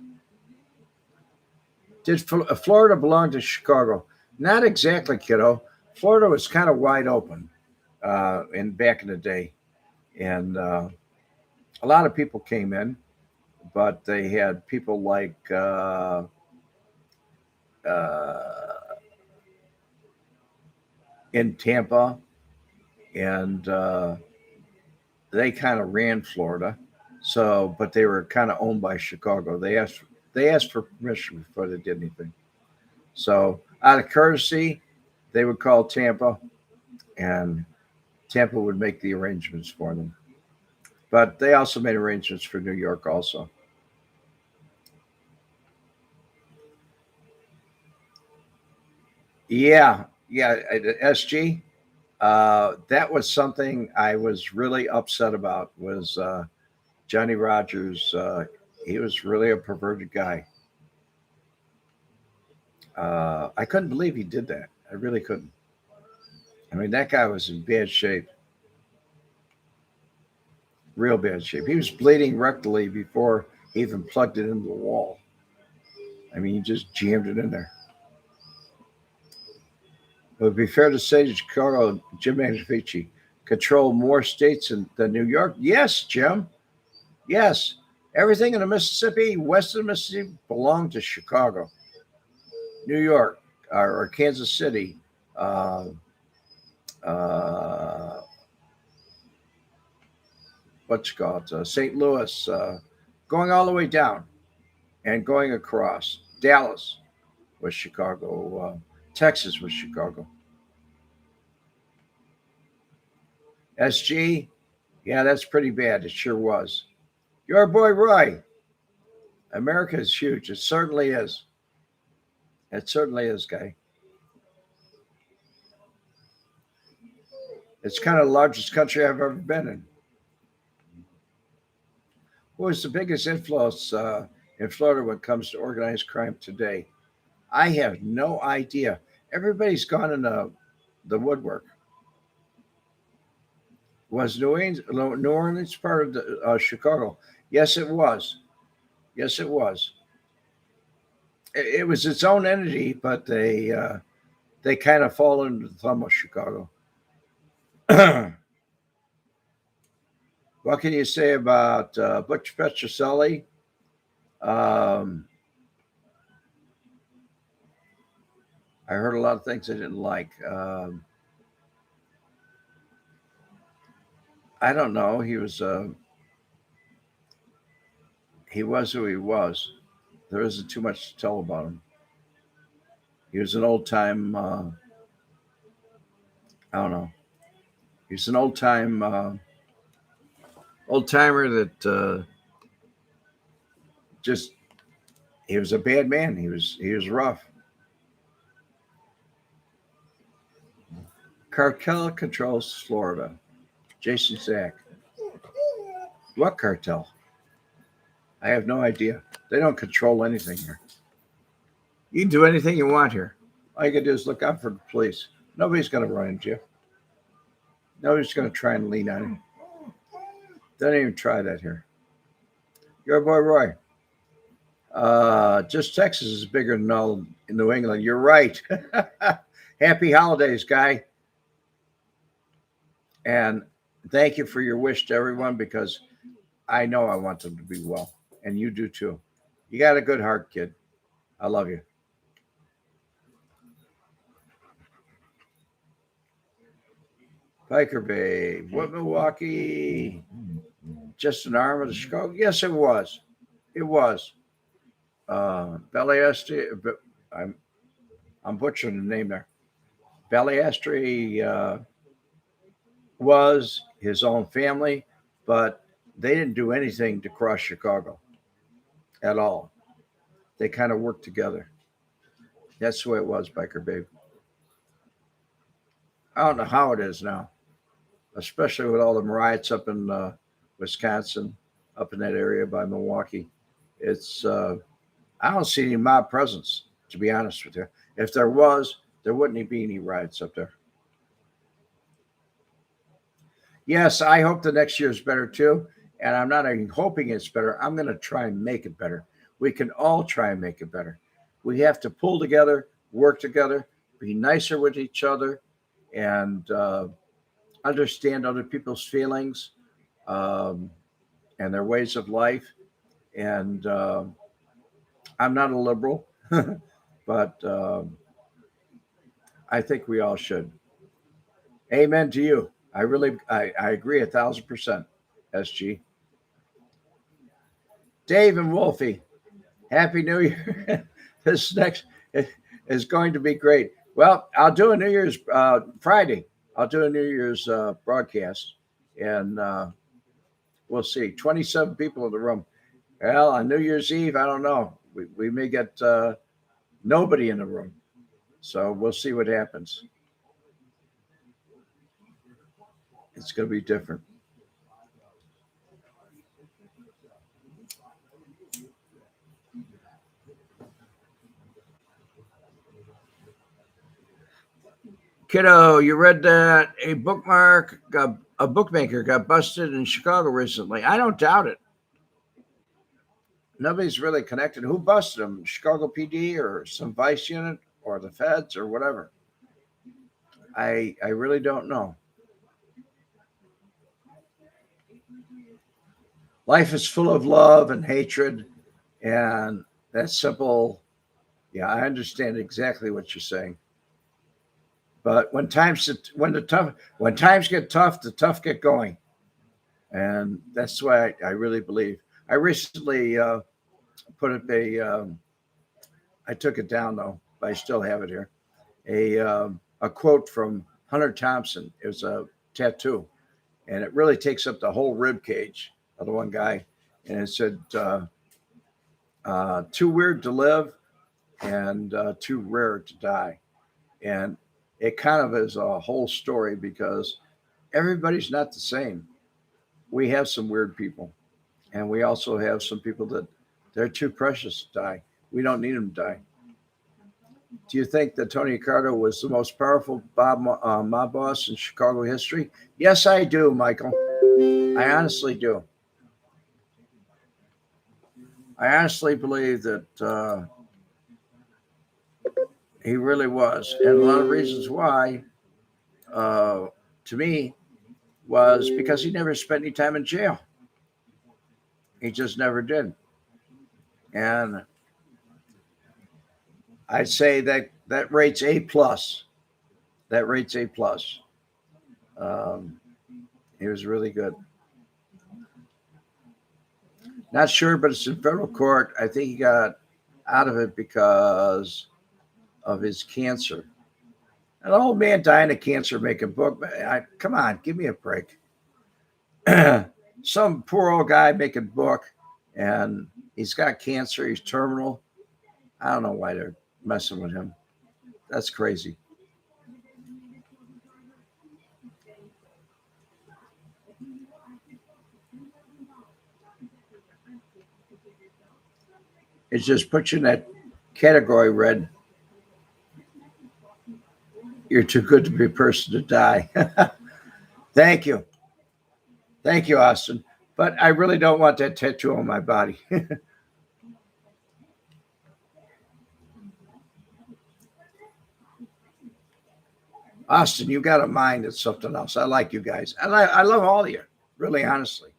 Did Florida belong to Chicago? Not exactly, kiddo. Florida was kind of wide open in back in the day, and a lot of people came in, but they had people like uh, in Tampa, and they kind of ran Florida. So, but they were kind of owned by Chicago. They asked for permission before they did anything. So, out of courtesy, they would call Tampa, and Tampa would make the arrangements for them. But they also made arrangements for New York also. Yeah, yeah, SG. That was something I was really upset about. Was Johnny Rogers? He was really a perverted guy. I couldn't believe he did that. I really couldn't. I mean, that guy was in bad shape, real bad shape. He was bleeding rectally before he even plugged it into the wall. I mean, he just jammed it in there. It would be fair to say that Chicago, Jim Mangiafici, control more states than New York. Yes, Jim. Yes. Everything in the Mississippi, west of the Mississippi, belonged to Chicago. New York, or Kansas City, uh, uh, what's it called, St. Louis, going all the way down and going across. Dallas was Chicago. Texas was Chicago. SG, yeah, that's pretty bad. It sure was. Your boy Roy, America is huge. It certainly is. It certainly is, guy. It's kind of the largest country I've ever been in. Who is the biggest influence in Florida when it comes to organized crime today? I have no idea. Everybody's gone in the woodwork. Was New Orleans part of Chicago? Yes, it was. Yes, it was. It was its own entity, but they kind of fall under the thumb of Chicago. What can you say about Butch Petroselli? Um, I heard a lot of things I didn't like. I don't know. He was who he was. There isn't too much to tell about him. He was an old time. I don't know. He's an old timer that just he was a bad man. He was rough. Cartel controls Florida. Jason Zach. What cartel? I have no idea. They don't control anything here. You can do anything you want here. All you can do is look out for the police. Nobody's going to run into you. Nobody's going to try and lean on you. Don't even try that here. Your boy Roy. Just Texas is bigger than all in New England. You're right. Happy holidays, guy. And thank you for your wish to everyone, because I know I want them to be well. And you do too. You got a good heart, kid. I love you. Biker Babe. What, Milwaukee? Just an arm of the Chicago? Yes, it was. It was. Belliastri. I'm butchering the name there. Belliastri was his own family, but they didn't do anything to cross Chicago at all. They kind of worked together. That's the way it was, Biker Babe. I don't know how it is now, especially with all the riots up in Wisconsin, up in that area by Milwaukee. It's I don't see any mob presence, to be honest with you. If there was, there wouldn't be any riots up there. Yes, I hope the next year is better too. And I'm not even hoping it's better. I'm going to try and make it better. We can all try and make it better. We have to pull together, work together, be nicer with each other, and understand other people's feelings and their ways of life. And I'm not a liberal, but I think we all should. Amen to you. I agree 1,000%. SG. Dave and Wolfie, Happy New Year. This next is going to be great. Well, I'll do a New Year's Friday. I'll do a New Year's broadcast, and we'll see. 27 people in the room. Well, on New Year's Eve, I don't know. We may get nobody in the room. So we'll see what happens. It's going to be different. Kiddo, you read that a bookmaker got busted in Chicago recently. I don't doubt it. Nobody's really connected. Who busted him? Chicago PD or some vice unit or the feds or whatever? I really don't know. Life is full of love and hatred, and that's simple. Yeah, I understand exactly what you're saying. But when times get tough, the tough get going, and that's why I really believe. I recently put up I took it down though, but I still have it here. A quote from Hunter Thompson. It was a tattoo, and it really takes up the whole rib cage of the one guy. And it said, "Too weird to live, and too rare to die." And it kind of is a whole story because everybody's not the same. We have some weird people, and we also have some people that they're too precious to die. We don't need them to die. Do you think that Tony Accardo was the most powerful mob boss in Chicago history? Yes, I do, Michael. I honestly do. I honestly believe that he really was. And a lot of reasons why, to me, was because he never spent any time in jail. He just never did. And I'd say that rates A plus. That rates A plus. Um, he was really good. Not sure, but it's in federal court. I think he got out of it because of his cancer. An old man dying of cancer making book. Come on, give me a break. Some poor old guy making book, and he's got cancer. He's terminal. I don't know why they're messing with him. That's crazy. It just puts you in that category, Red. You're too good to be a person to die. Thank you. Thank you, Austin. But I really don't want that tattoo on my body. Austin, you got a mind that's something else. I like you guys. I love all of you, really, honestly.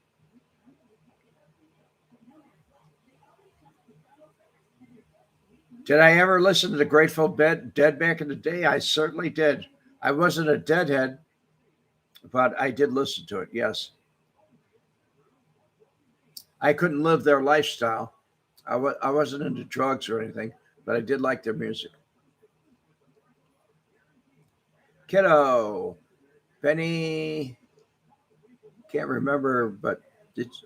Did I ever listen to the Grateful Dead back in the day? I certainly did. I wasn't a deadhead, but I did listen to it. Yes. I couldn't live their lifestyle. I wasn't into drugs or anything, but I did like their music. Kiddo, Benny, can't remember, but it's,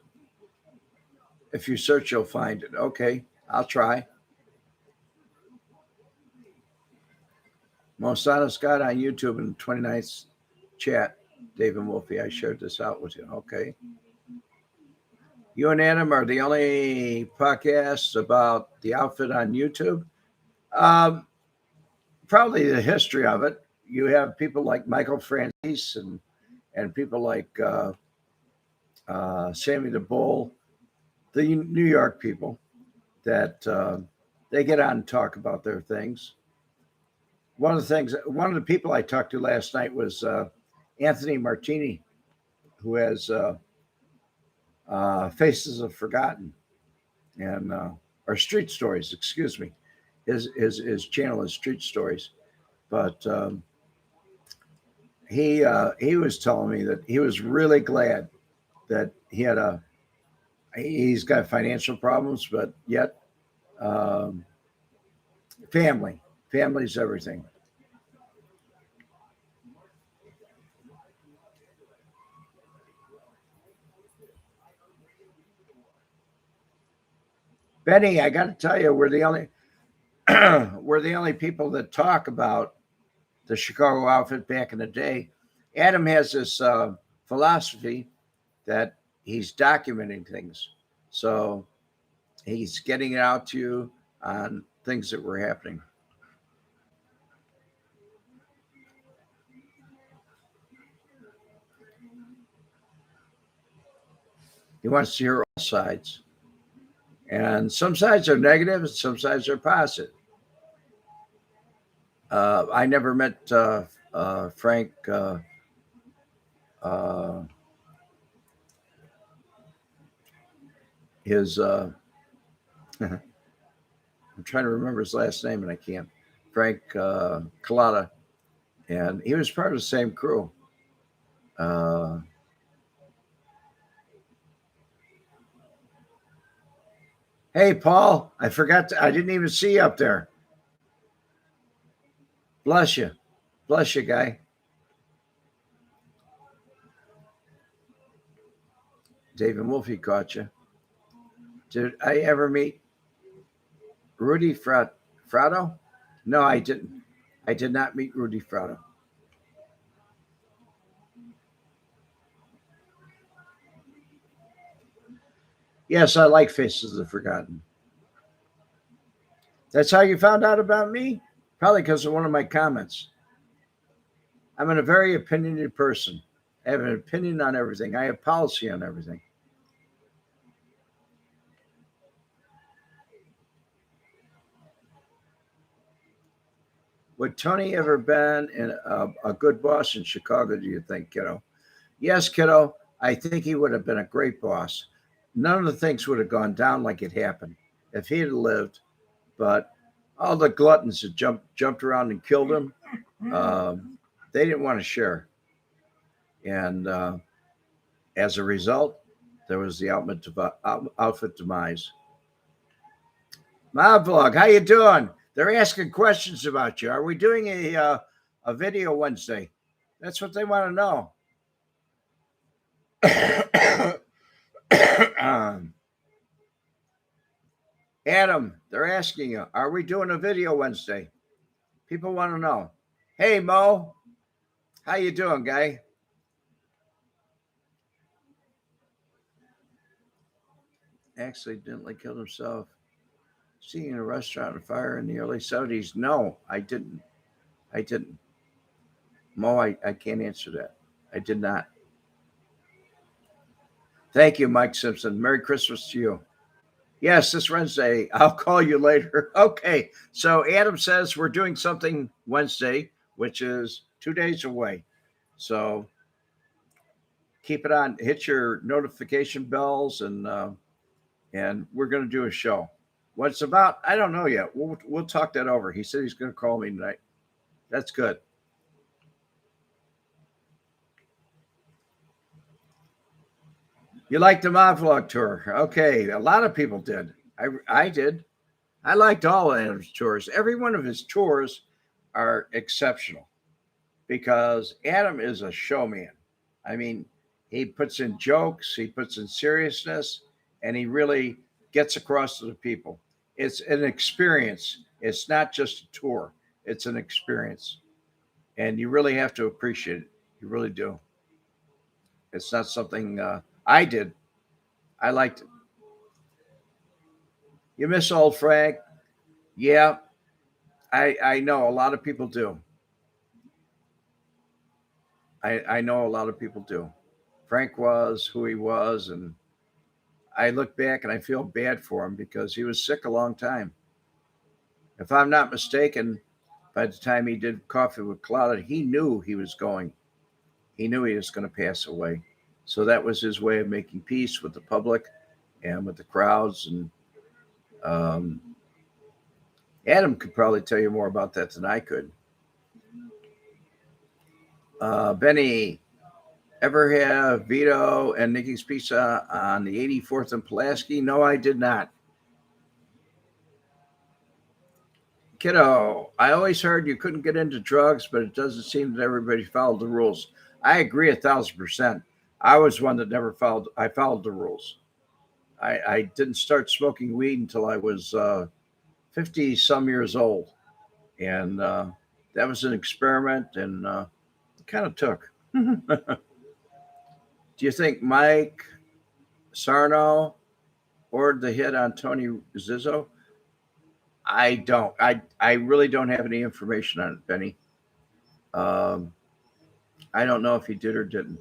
if you search, you'll find it. Okay, I'll try. Most honest God on YouTube in 29th chat, Dave and Wolfie. I shared this out with you. Okay. You and Adam are the only podcasts about the outfit on YouTube. Um, Probably the history of it. You have people like Michael Francis and people like Sammy the Bull, the New York people that they get on and talk about their things. One of the people I talked to last night was Anthony Martini, who has Faces of Forgotten and or Street Stories, excuse me. His channel is Street Stories, but he was telling me that he was really glad that he's got financial problems, but yet um, family's everything. Benny, I got to tell you, we're the only people that talk about the Chicago outfit back in the day. Adam has this philosophy that he's documenting things, so he's getting it out to you on things that were happening. He wants to hear all sides, and some sides are negative, and some sides are positive. I never met Frank. Uh, his I'm trying to remember his last name and I can't. Frank Collada, and he was part of the same crew. Uh, hey, Paul, I didn't even see you up there. Bless you. Bless you, guy. Dave and Wolfie caught you. Did I ever meet Rudy Frado? No, I didn't. I did not meet Rudy Frado. Yes, I like Faces of the Forgotten. That's how you found out about me? Probably because of one of my comments. I'm a very opinionated person. I have an opinion on everything. I have policy on everything. Would Tony ever been a good boss in Chicago, do you think, kiddo? Yes, kiddo. I think he would have been a great boss. None of the things would have gone down like it happened if he had lived, but all the gluttons that jumped around and killed him, they didn't want to share. And as a result, there was the outfit demise. Mob vlog, how you doing? They're asking questions about you. Are we doing a video Wednesday? That's what they want to know. Adam, they're asking you, are we doing a video Wednesday? People want to know. Hey, Mo, how you doing, guy? Accidentally killed himself. Seeing a restaurant on fire in the early 70s. No, I didn't. I didn't. Mo, I can't answer that. I did not. Thank you, Mike Simpson. Merry Christmas to you. Yes, this Wednesday. I'll call you later. Okay. So Adam says we're doing something Wednesday, which is 2 days away. So keep it on. Hit your notification bells, and we're going to do a show. What it's about, I don't know yet. We'll talk that over. He said he's going to call me tonight. That's good. You liked the monologue tour. Okay. A lot of people did. I did. I liked all of Adam's tours. Every one of his tours are exceptional because Adam is a showman. I mean, he puts in jokes, he puts in seriousness, and he really gets across to the people. It's an experience. It's not just a tour. It's an experience. And you really have to appreciate it. You really do. It's not something I did. I liked it. You miss old Frank? Yeah, I know a lot of people do. I know a lot of people do. Frank was who he was, and I look back and I feel bad for him because he was sick a long time. If I'm not mistaken, by the time he did Coffee with Cloud, he knew he was going. He knew he was going to pass away. So that was his way of making peace with the public and with the crowds. And um, Adam could probably tell you more about that than I could. Benny, ever have Vito and Nikki's Pizza on the 84th and Pulaski? No, I did not. Kiddo, I always heard you couldn't get into drugs, but it doesn't seem that everybody followed the rules. I agree 1,000%. I was one that never followed. I followed the rules. I didn't start smoking weed until I was 50 some years old, and that was an experiment, and it kind of took. Do you think Mike Sarno ordered the hit on Tony Zizzo? I don't. I really don't have any information on it, Benny. Um, I don't know if he did or didn't.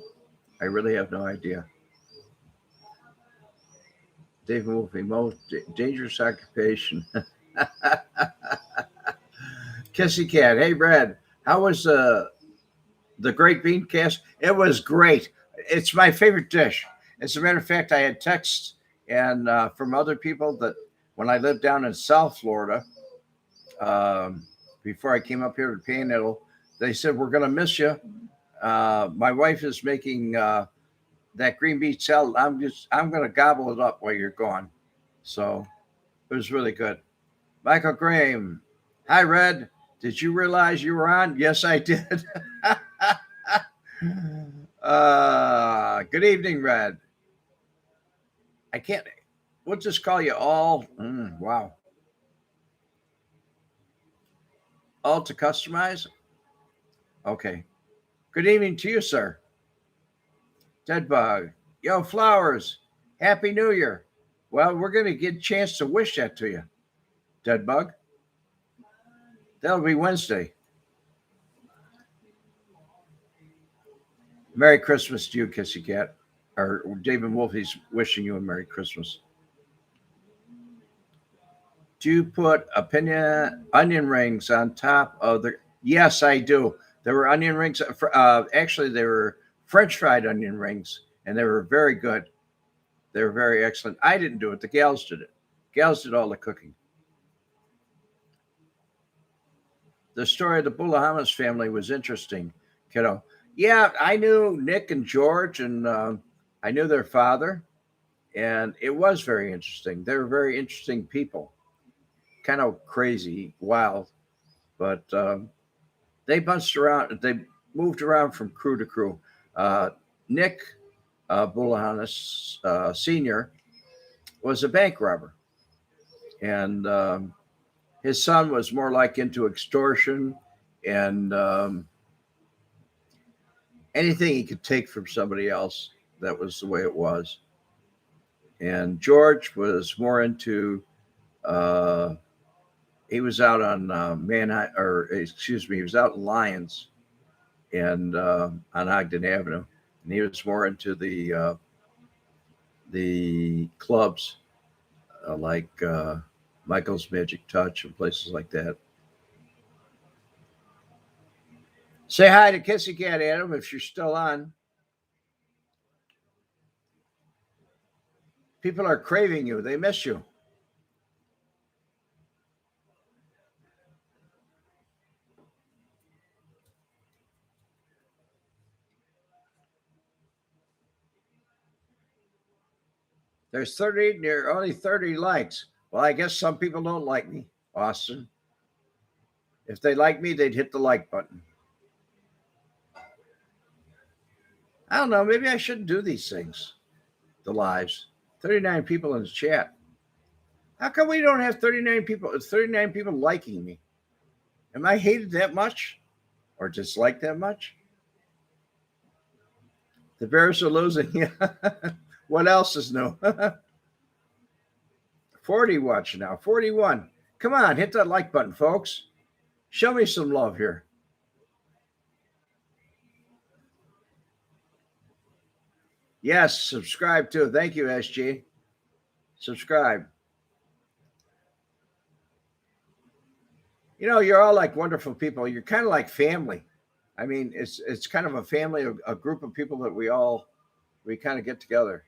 I really have no idea. David Wolfie, most dangerous occupation. Kissy Cat. Hey, Brad. How was the great bean cast? It was great. It's my favorite dish. As a matter of fact, I had texts and from other people that when I lived down in South Florida, before I came up here to Panhandle, they said we're going to miss you. My wife is making that green bean salad. I'm going to gobble it up while you're gone. So it was really good. Michael Graham. Hi, Red. Did you realize you were on? Yes, I did. Good evening, Red. I can't. We'll just call you all. Wow. All to customize? Okay. Good evening to you, sir. Deadbug. Yo, Flowers. Happy New Year. Well, we're going to get a chance to wish that to you. Deadbug. That'll be Wednesday. Merry Christmas to you, Kissy Cat. Or David Wolfie's wishing you a Merry Christmas. Do you put onion rings on top of the? Yes, I do. There were onion rings. Actually, they were French fried onion rings, and they were very good. They were very excellent. I didn't do it. The gals did it. Gals did all the cooking. The story of the Bulahamas family was interesting, kiddo. Yeah, I knew Nick and George, and I knew their father, and it was very interesting. They were very interesting people, kind of crazy, wild, but They bunched around. They moved around from crew to crew. Nick Bulahanis Sr. was a bank robber, and his son was more like into extortion and anything he could take from somebody else. That was the way it was. And George was more into. He was out on he was out in Lyons and on Ogden Avenue, and he was more into the clubs like Michael's Magic Touch and places like that. Say hi to Kissy Cat, Adam, if you're still on. People are craving you. They miss you. There's 30, there are only 30 likes. Well, I guess some people don't like me, Austin. If they like me, they'd hit the like button. I don't know. Maybe I shouldn't do these things. The lives. 39 people in the chat. How come we don't have 39 people liking me? Am I hated that much? Or disliked that much? The Bears are losing. Yeah. What else is new? 40 watching now. 41. Come on, hit that like button, folks. Show me some love here. Yes, subscribe too. Thank you, SG. Subscribe. You know, you're all like wonderful people. You're kind of like family. I mean, it's kind of a family, a group of people that we kind of get together.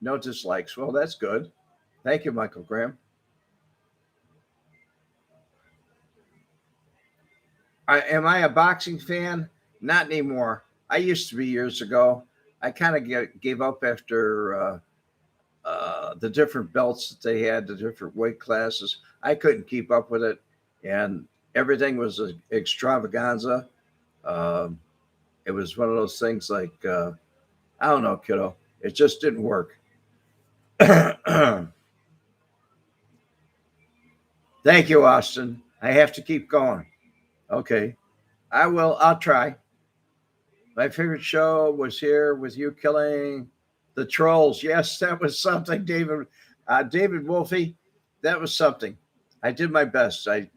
No dislikes. Well, that's good. Thank you, Michael Graham. Am I a boxing fan? Not anymore. I used to be years ago. I kind of gave up after the different belts that they had, the different weight classes. I couldn't keep up with it, and everything was an extravaganza. It was one of those things like, I don't know, kiddo. It just didn't work. Thank you, Austin. I have to keep going. Okay. I will. I'll try. My favorite show was here with you killing the trolls. Yes, that was something, David. David Wolfie, that was something. I did my best. I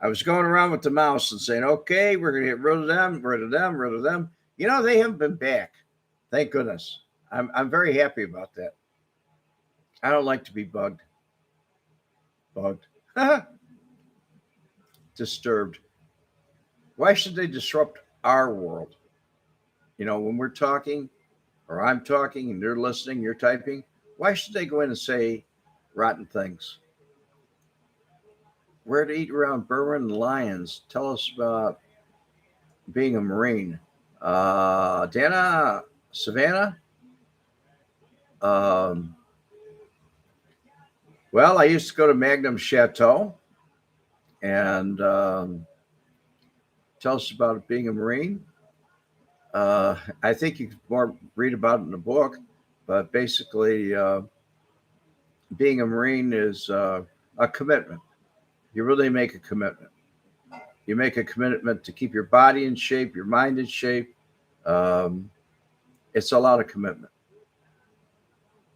was going around with the mouse and saying, okay, we're going to get rid of them, rid of them, rid of them. You know, they haven't been back. Thank goodness. I'm very happy about that. I don't like to be bugged. Disturbed. Why should they disrupt our world? You know, when we're talking or I'm talking and they're listening, you're typing, why should they go in and say rotten things? Where to eat around Berwyn and Lions? Tell us about being a Marine. Dana, Savannah? Well, I used to go to Magnum Chateau and tell us about being a Marine. I think you could more read about it in the book, but basically, being a Marine is a commitment. You really make a commitment. You make a commitment to keep your body in shape, your mind in shape. It's a lot of commitment,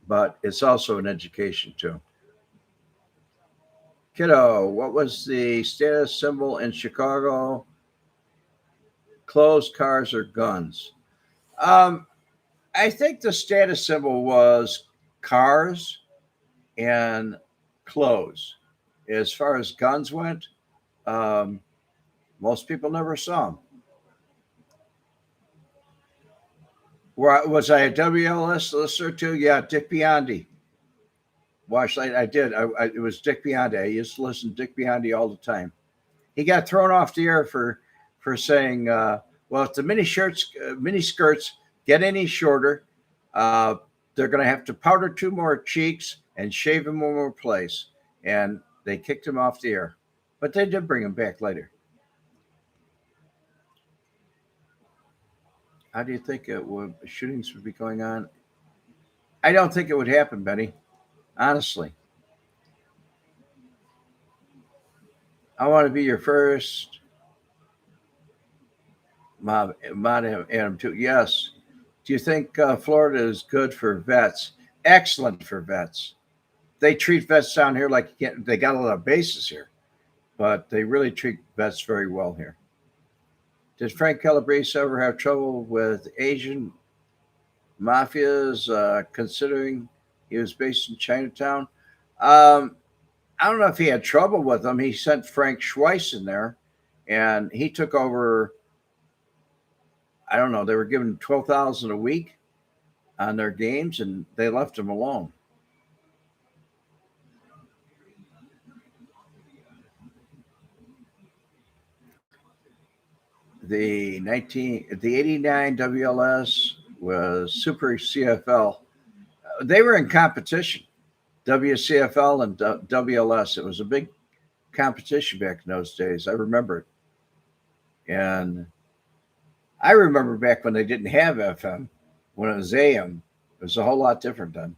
but it's also an education too. Kiddo, what was the status symbol in Chicago? Clothes, cars, or guns? I think the status symbol was cars and clothes. As far as guns went, most people never saw them. Was I a WLS listener too? Yeah, Dick Biondi. I did. It was Dick Biondi. I used to listen to Dick Biondi all the time. He got thrown off the air for saying, well, if the mini skirts get any shorter, they're going to have to powder 2 more cheeks and shave in 1 more place. And they kicked him off the air. But they did bring him back later. How do you think shootings would be going on? I don't think it would happen, Benny. Honestly, I want to be your first mod Adam too. Yes. Do you think Florida is good for vets? Excellent for vets. They treat vets down here like you can't. They got a lot of bases here, but they really treat vets very well here. Did Frank Calabrese ever have trouble with Asian mafias, considering he was based in Chinatown? Um, I don't know if he had trouble with them. He sent Frank Schweiss in there, and he took over. I don't know. They were given 12,000 a week on their games, and they left him alone. The 89 WLS was Super CFL. They were in competition, WCFL and WLS. It was a big competition back in those days. I remember it. And I remember back when they didn't have FM, when it was AM, it was a whole lot different then.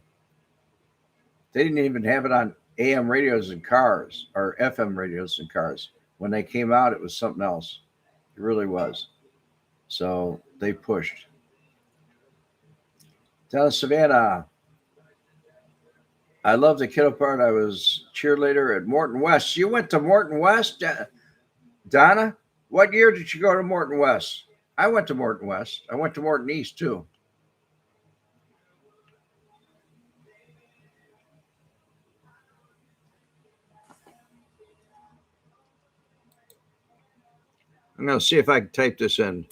They didn't even have it on AM radios in cars or FM radios in cars. When they came out, it was something else. It really was. So they pushed. Down Savannah, I love the kiddo part. I was cheerleader at Morton West. You went to Morton West, Donna? What year did you go to Morton West? I went to Morton West. I went to Morton East too. I'm going to see if I can type this in.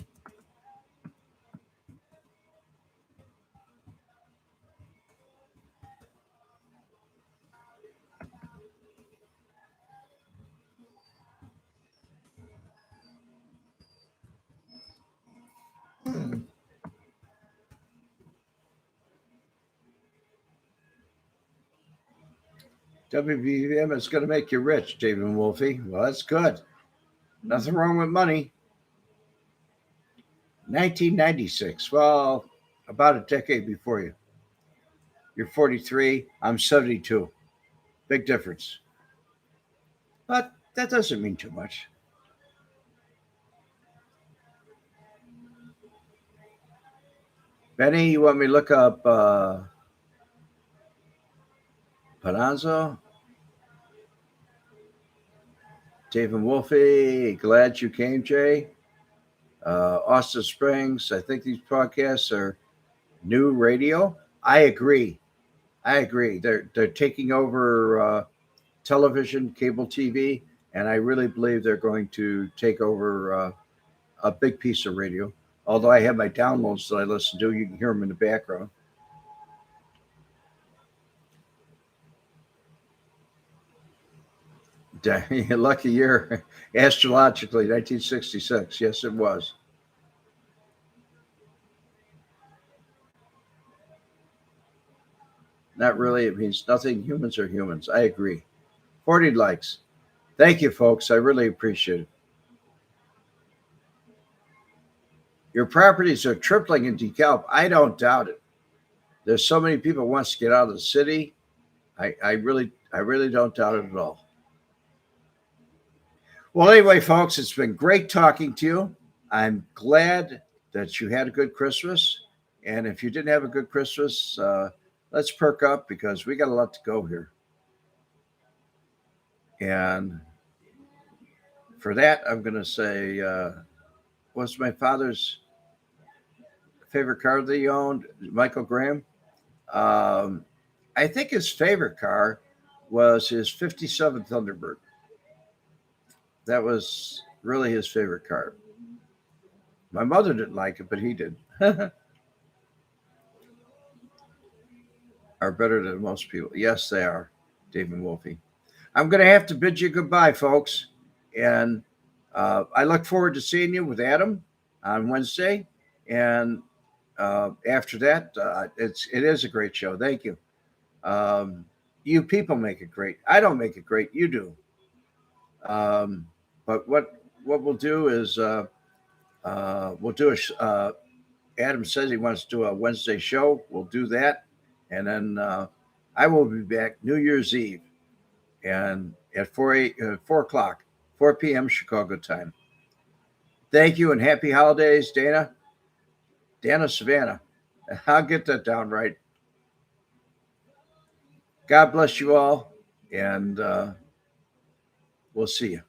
WBVM is going to make you rich, David and Wolfie. Well, that's good. Nothing wrong with money. 1996. Well, about a decade before you. You're 43. I'm 72. Big difference. But that doesn't mean too much. Benny, you want me to look up Panazzo? Dave and Wolfie, glad you came, Jay. Austin Springs, I think these podcasts are new radio. I agree. They're taking over television, cable TV, and I really believe they're going to take over a big piece of radio. Although I have my downloads that I listen to, you can hear them in the background. Lucky year, astrologically, 1966. Yes, it was. Not really. It means nothing. Humans are humans. I agree. 40 likes. Thank you, folks. I really appreciate it. Your properties are tripling in DeKalb. I don't doubt it. There's so many people who wants to get out of the city. I really don't doubt it at all. Well, anyway, folks, it's been great talking to you. I'm glad that you had a good Christmas. And if you didn't have a good Christmas, let's perk up because we got a lot to go here. And for that, I'm going to say, what's my father's favorite car that he owned? Michael Graham. Um, I think his favorite car was his 57 Thunderbird. That was really his favorite car. My mother didn't like it, but he did. Are better than most people. Yes, they are, Dave and Wolfie. I'm going to have to bid you goodbye, folks. And I look forward to seeing you with Adam on Wednesday. And after that, it is a great show. Thank you. You people make it great. I don't make it great. You do. But what we'll do is we'll do Adam says he wants to do a Wednesday show. We'll do that. And then I will be back New Year's Eve and at 4 o'clock, 4 p.m. Chicago time. Thank you and happy holidays, Dana. Dana Savannah. I'll get that down right. God bless you all, and we'll see you.